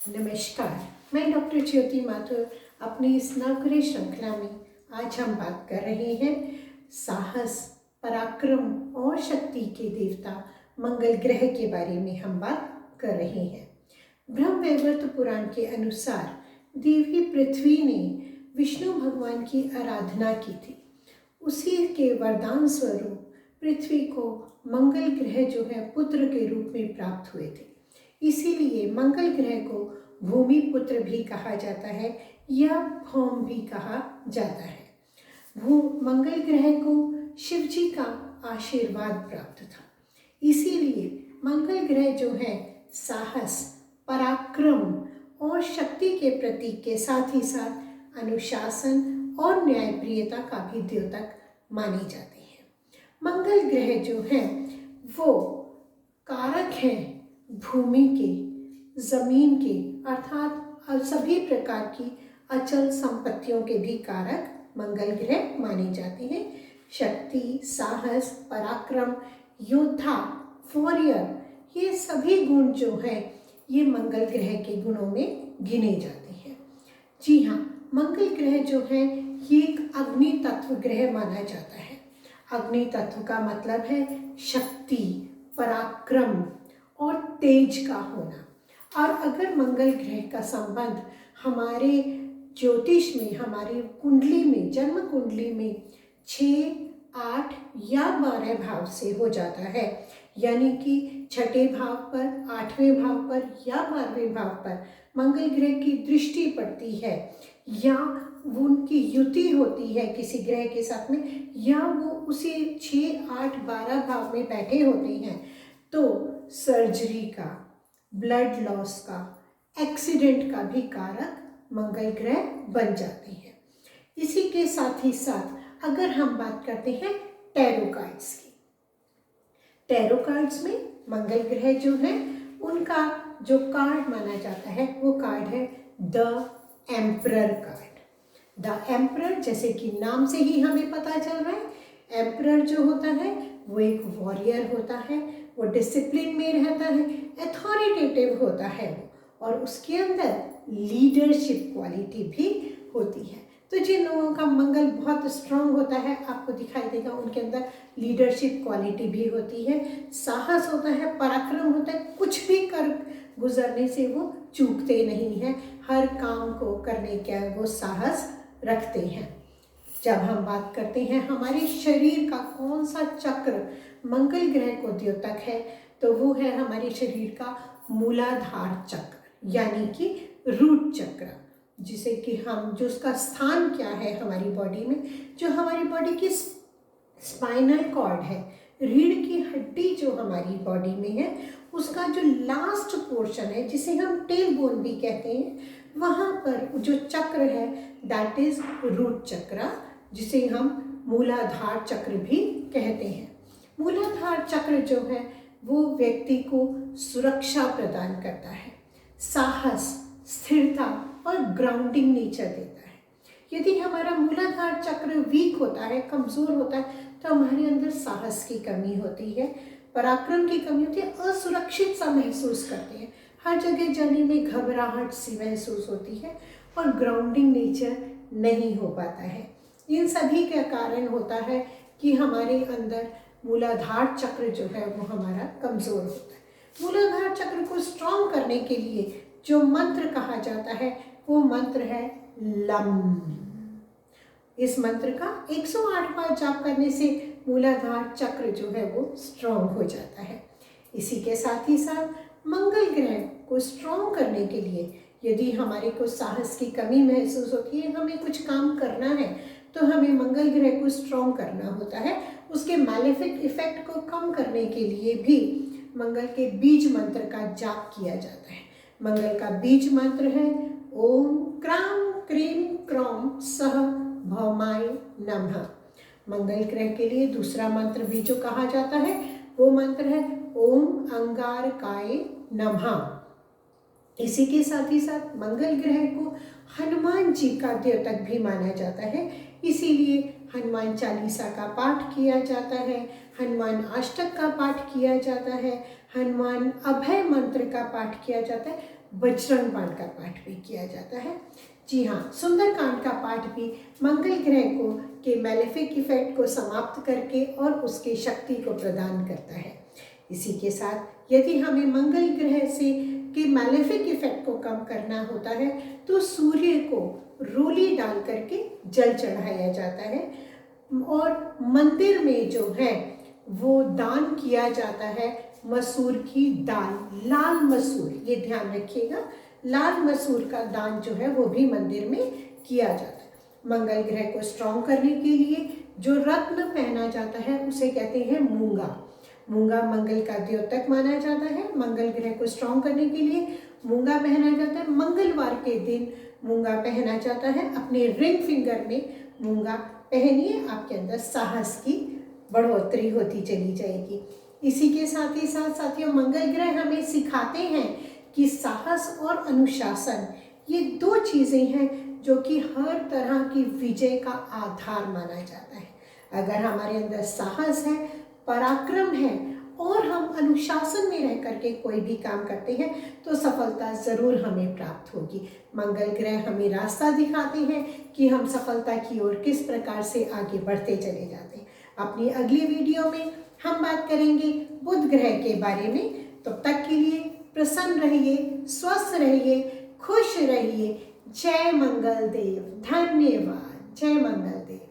नमस्कार, मैं डॉक्टर ज्योति माथुर अपनी इस नवग्रह श्रृंखला में आज हम बात कर रहे हैं साहस, पराक्रम और शक्ति के देवता मंगल ग्रह के बारे में हम बात कर रहे हैं। ब्रह्मवैवर्त पुराण के अनुसार देवी पृथ्वी ने विष्णु भगवान की आराधना की थी। उसी के वरदान स्वरूप पृथ्वी को मंगल ग्रह जो है पुत्र के रूप में प्राप्त हुए थे। इसीलिए मंगल ग्रह को भूमि पुत्र भी कहा जाता है या भौम भी कहा जाता है। मंगल ग्रह को शिव जी का आशीर्वाद प्राप्त था। इसीलिए मंगल ग्रह जो है साहस, पराक्रम और शक्ति के प्रतीक के साथ ही साथ अनुशासन और न्यायप्रियता का भी द्योतक माने जाते हैं। मंगल ग्रह जो है वो कारक हैं भूमि के, जमीन के अर्थात सभी प्रकार की अचल संपत्तियों के भी कारक मंगल ग्रह माने जाते हैं। शक्ति, साहस, पराक्रम, योद्धा, वॉरियर, ये सभी गुण जो हैं ये मंगल ग्रह के गुणों में गिने जाते हैं। जी हाँ, मंगल ग्रह जो है ये एक अग्नि तत्व ग्रह माना जाता है। अग्नि तत्व का मतलब है शक्ति, पराक्रम और तेज का होना। और अगर मंगल ग्रह का संबंध हमारे ज्योतिष में, हमारी कुंडली में, जन्म कुंडली में 6, 8 या 12 भाव से हो जाता है, यानी कि छठे भाव पर, 8वें भाव पर या 12वें भाव पर मंगल ग्रह की दृष्टि पड़ती है या उनकी युति होती है किसी ग्रह के साथ में, या वो उसी 6, 8, 12 भाव में बैठे होते हैं, तो सर्जरी का, ब्लड लॉस का, एक्सीडेंट का भी कारक मंगल ग्रह बन जाते हैं। इसी के साथ ही साथ अगर हम बात करते हैं टैरो कार्ड्स की, टैरो कार्ड्स में मंगल ग्रह जो है उनका जो कार्ड माना जाता है वो कार्ड है the emperor card. The emperor, जैसे कि नाम से ही हमें पता चल रहा है, एम्परर जो होता है वो एक वॉरियर होता है, वो डिसिप्लिन में रहता है, अथॉरिटेटिव होता है वो, और उसके अंदर लीडरशिप क्वालिटी भी होती है। तो जिन लोगों का मंगल बहुत स्ट्रांग होता है आपको दिखाई देगा उनके अंदर लीडरशिप क्वालिटी भी होती है, साहस होता है, पराक्रम होता है, कुछ भी कर गुजरने से वो चूकते नहीं हैं, हर काम को करने का वो साहस रखते हैं। जब हम बात करते हैं हमारे शरीर का कौन सा चक्र मंगल ग्रह को द्योतक है, तो वो है हमारे शरीर का मूलाधार चक्र, यानी कि रूट चक्र, जिसे कि हम, जो उसका स्थान क्या है हमारी बॉडी में, जो हमारी बॉडी की स्पाइनल कॉर्ड है, रीढ़ की हड्डी जो हमारी बॉडी में है, उसका जो लास्ट पोर्शन है जिसे हम टेल बोन भी कहते हैं, वहाँ पर जो चक्र है दैट इज रूट चक्र, जिसे हम मूलाधार चक्र भी कहते हैं। मूलाधार चक्र जो है वो व्यक्ति को सुरक्षा प्रदान करता है, साहस, स्थिरता और ग्राउंडिंग नेचर देता है। यदि हमारा मूलाधार चक्र वीक होता है, कमज़ोर होता है, तो हमारे अंदर साहस की कमी होती है, पराक्रम की कमी होती है, असुरक्षित सा महसूस करते हैं, हर जगह जाने में घबराहट सी महसूस होती है और ग्राउंडिंग नेचर नहीं हो पाता है। इन सभी का कारण होता है कि हमारे अंदर मूलाधार चक्र जो है वो हमारा कमज़ोर होता है। मूलाधार चक्र को स्ट्रॉन्ग करने के लिए जो मंत्र कहा जाता है वो मंत्र है लम। इस मंत्र का 108 बार जाप करने से मूलाधार चक्र जो है वो स्ट्रॉन्ग हो जाता है। इसी के साथ ही साथ मंगल ग्रह को स्ट्रॉन्ग करने के लिए यदि हमारे को साहस की कमी महसूस होती है, हमें कुछ काम करना है, तो हमें मंगल ग्रह को स्ट्रॉन्ग करना होता है। उसके मैलेफिक इफेक्ट को कम करने के लिए भी मंगल के बीज मंत्र का जाप किया जाता है। मंगल का बीज मंत्र है ओम क्राम क्रीम क्रौम सह भौमाय नमः। मंगल ग्रह के लिए दूसरा मंत्र भी जो कहा जाता है वो मंत्र है ओम अंगारकाय नमः। इसी के साथ ही साथ मंगल ग्रह को हनुमान जी का द्योतक भी माना जाता है, इसीलिए हनुमान चालीसा का पाठ किया जाता है, हनुमान अष्टक का पाठ किया जाता है, हनुमान अभय मंत्र का पाठ किया जाता है। बजरंग बाण का पाठ भी किया जाता है। जी हाँ, सुंदरकांड का पाठ भी मंगल ग्रह को के मैलेफिक इफेक्ट को समाप्त करके और उसकी शक्ति को प्रदान करता है। इसी के साथ यदि हमें मंगल ग्रह से के मैलेफिक इफेक्ट को कम करना होता है तो सूर्य को रोली डाल करके जल चढ़ाया जाता है और मंदिर में जो है वो दान किया जाता है मसूर की दाल, लाल मसूर, ये ध्यान रखिएगा, लाल मसूर का दान जो है वो भी मंदिर में किया जाता है। मंगल ग्रह को स्ट्रॉन्ग करने के लिए जो रत्न पहना जाता है उसे कहते हैं मूंगा। मूंगा मंगल का द्योतक माना जाता है। मंगल ग्रह को स्ट्रॉन्ग करने के लिए मूंगा पहना जाता है। मंगलवार के दिन मूंगा पहना जाता है। अपने रिंग फिंगर में मूंगा पहनिए, आपके अंदर साहस की बढ़ोतरी होती चली जाएगी। इसी के साथ ही साथ साथियों, मंगल ग्रह हमें सिखाते हैं कि साहस और अनुशासन ये दो चीज़ें हैं जो कि हर तरह की विजय का आधार माना जाता है। अगर हमारे अंदर साहस है, पराक्रम है और हम अनुशासन में रह करके कोई भी काम करते हैं तो सफलता ज़रूर हमें प्राप्त होगी। मंगल ग्रह हमें रास्ता दिखाते हैं कि हम सफलता की ओर किस प्रकार से आगे बढ़ते चले जाते हैं। अपनी अगली वीडियो में हम बात करेंगे बुध ग्रह के बारे में। तब तक के लिए प्रसन्न रहिए, स्वस्थ रहिए, खुश रहिए। जय मंगल देव। धन्यवाद। जय मंगल देव।